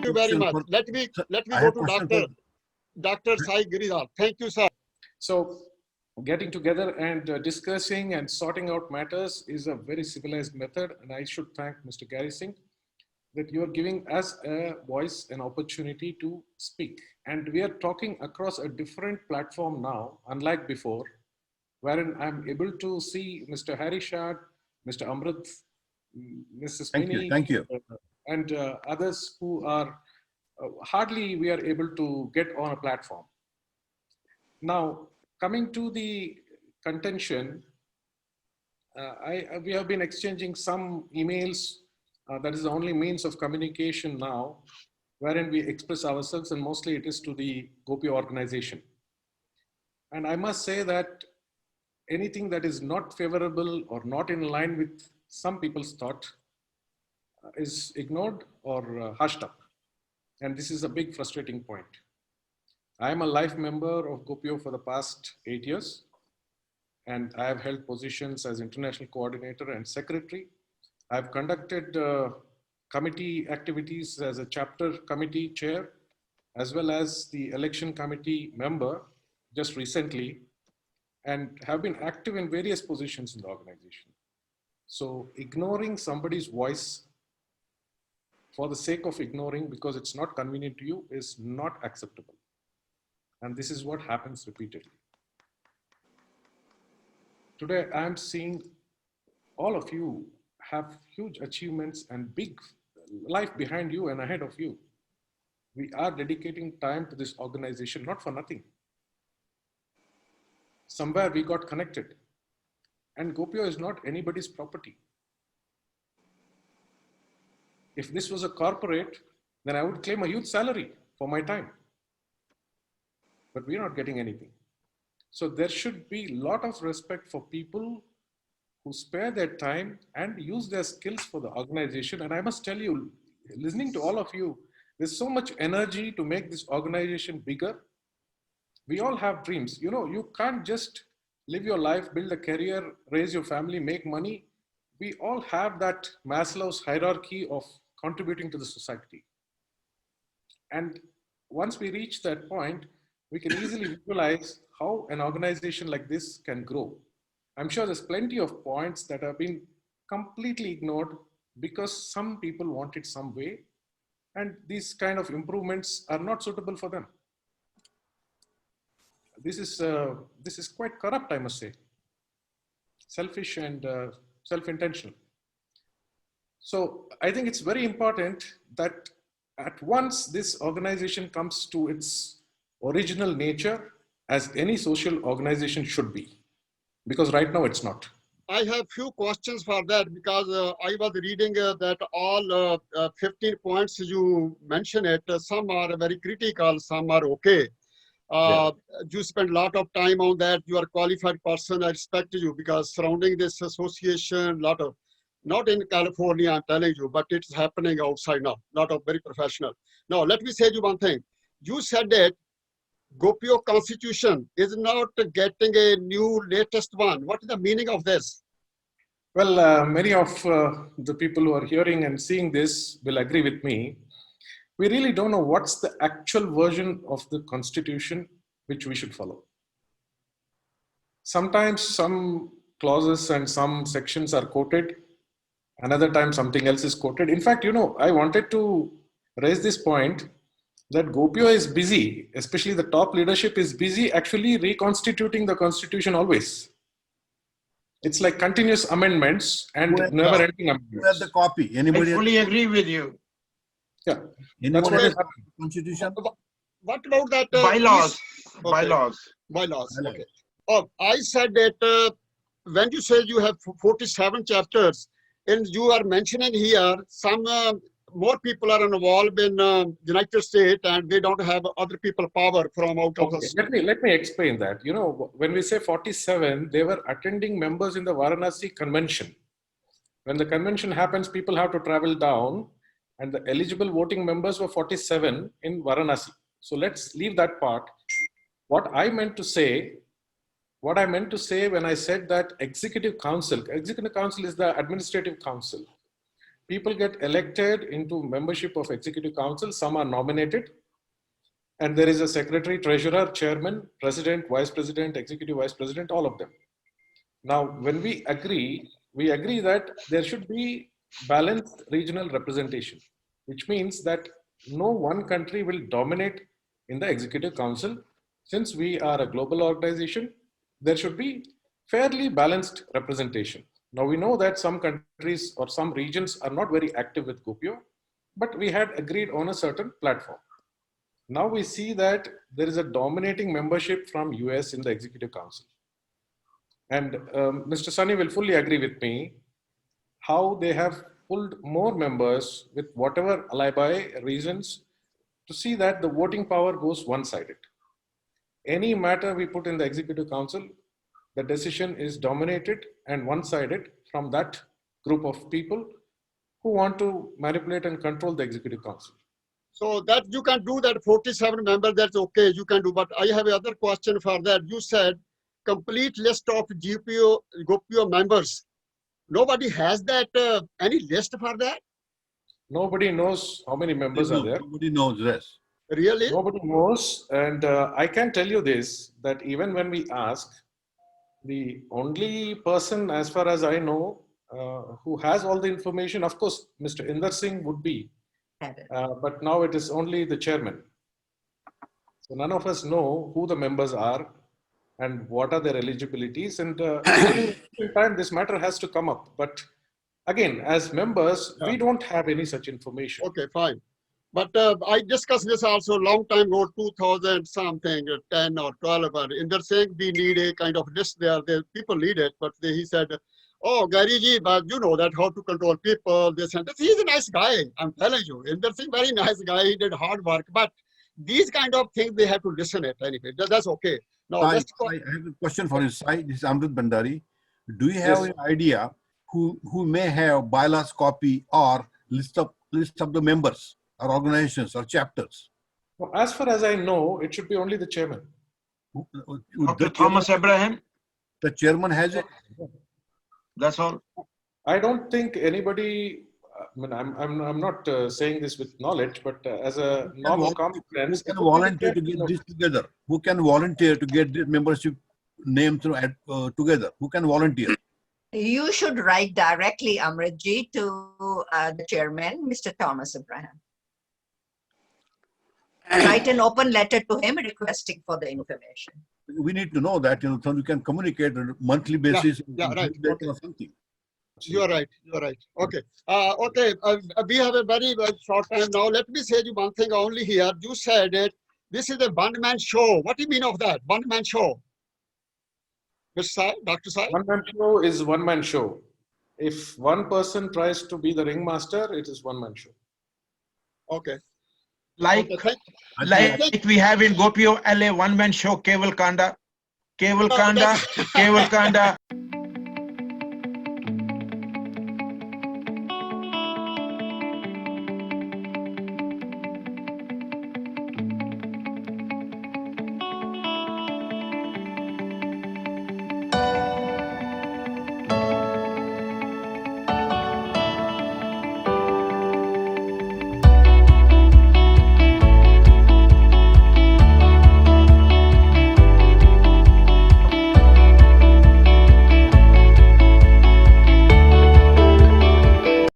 you very much. Let me go to Dr. Sai Giridhar. Thank you, sir. So getting together and discussing and sorting out matters is a very civilized method. And I should thank Mr. Gary Singh that you are giving us a voice, an opportunity to speak. And we are talking across a different platform now, unlike before, wherein I'm able to see Mr. Harry Shad, Mr. Amrit, Mrs. Mini, Thank you. And others who are hardly we are able to get on a platform. Now, coming to the contention, we have been exchanging some emails. That is the only means of communication now, wherein we express ourselves, and mostly it is to the GOPIO organization. And I must say that anything that is not favorable or not in line with some people's thought is ignored or hushed up. And this is a big frustrating point. I am a life member of GOPIO for the past 8 years, and I have held positions as international coordinator and secretary. I've conducted committee activities as a chapter committee chair, as well as the election committee member just recently, and have been active in various positions in the organization. So ignoring somebody's voice for the sake of ignoring because it's not convenient to you is not acceptable. And this is what happens repeatedly. Today, I'm seeing all of you have huge achievements and big life behind you and ahead of you. We are dedicating time to this organization, not for nothing. Somewhere we got connected. And GOPIO is not anybody's property. If this was a corporate, then I would claim a huge salary for my time. But we're not getting anything. So there should be a lot of respect for people who spare their time and use their skills for the organization. And I must tell you, listening to all of you, there's so much energy to make this organization bigger. We all have dreams. You know, you can't just live your life, build a career, raise your family, make money. We all have that Maslow's hierarchy of contributing to the society. And once we reach that point, we can easily visualize how an organization like this can grow. I'm sure there's plenty of points that have been completely ignored because some people want it some way, and these kind of improvements are not suitable for them. This is quite corrupt, I must say. Selfish and self-intentional. So I think it's very important that at once this organization comes to its original nature as any social organization should be, because right now it's not. I have few questions for that because I was reading that all 15 points you mentioned it, some are very critical, some are okay. You spend a lot of time on that. You are a qualified person. I respect you because surrounding this association, lot of, not in California, I'm telling you, but it's happening outside now. Lot of very professional. Now, let me say you one thing. You said that GOPIO constitution is not getting a new latest one. What is the meaning of this? Well, many of the people who are hearing and seeing this will agree with me. We really don't know what's the actual version of the constitution which we should follow. Sometimes some clauses and some sections are quoted. Another time something else is quoted. In fact, you know, I wanted to raise this point that GOPIO is busy, especially the top leadership is busy actually reconstituting the constitution always. It's like continuous amendments and never-ending amendments. Who has the copy? Anybody? I fully agree with you. Yeah, That's what is constitution. What about that? Bylaws. Okay. Bylaws. Hello. Okay. Oh, I said that when you say you have 47 chapters, and you are mentioning here some more people are involved in United States and they don't have other people power from out of the Let me explain that. You know, when we say 47, they were attending members in the Varanasi convention. When the convention happens, people have to travel down, and the eligible voting members were 47 in Varanasi. So let's leave that part. What I meant to say when I said that executive council is the administrative council. people get elected into membership of executive council. Some are nominated. And there is a secretary, treasurer, chairman, president, vice president, executive vice president, all of them. Now, when we agree that there should be balanced regional representation, which means that no one country will dominate in the executive council. Since we are a global organization, there should be fairly balanced representation. Now, we know that some countries or some regions are not very active with GOPIO, but we had agreed on a certain platform. Now we see that there is a dominating membership from US in the executive council. And Mr. Sunny will fully agree with me how they have pulled more members with whatever alibi reasons to see that the voting power goes one-sided. Any matter we put in the executive council, the decision is dominated and one-sided from that group of people who want to manipulate and control the executive council. So that you can do that 47 members, that's okay, you can do. But I have another question for that. You said complete list of GOPIO members. Nobody has that, any list for that? Nobody knows how many members are there. Nobody knows this. Really? Nobody knows. And I can tell you this, that even when we ask, the only person, as far as I know, who has all the information, of course, Mr. Inder Singh would be, but now it is only the chairman. So none of us know who the members are and what are their eligibilities. And in time, this matter has to come up. But again, as members, we don't have any such information. Okay, fine. But I discussed this also a long time ago, 2000 something, 10 or 12. In there saying we need a kind of list there. The people need it, but he said, "Oh, Gary ji, but you know that how to control people, this and that." He's a nice guy, I'm telling you. In there saying very nice guy, he did hard work. But these kind of things, they have to listen it anyway. That's okay. Now, I have a question for you, Sai. This is Amrit Bhandari. Do you have an idea who may have bylaws copy or list of the members or organizations or chapters? Well, as far as I know, it should be only the chairman. Dr. Thomas Abraham, The chairman has it. that's all. I don't think anybody. I mean, I'm not saying this with knowledge, but as a normal common sense, Who can volunteer to get this together? Who can volunteer to get the membership name together? Who can volunteer? You should write directly, Amritji, to the chairman, Mr. Thomas Abraham. Write an open letter to him requesting for the information. We need to know that, so we can communicate on a monthly basis. Yeah, right. Okay. Or something. You're right. You're right. Okay. Okay. We have a very short time now. Let me say you one thing only here. You said it. This is a one-man show. What do you mean of that? One-man show. Mr. Sai, Dr. Sai? one-man show is one-man show. If one person tries to be the ringmaster, it is one-man show. Okay. Like we have in GOPIO LA one-man show, Keval Kanda.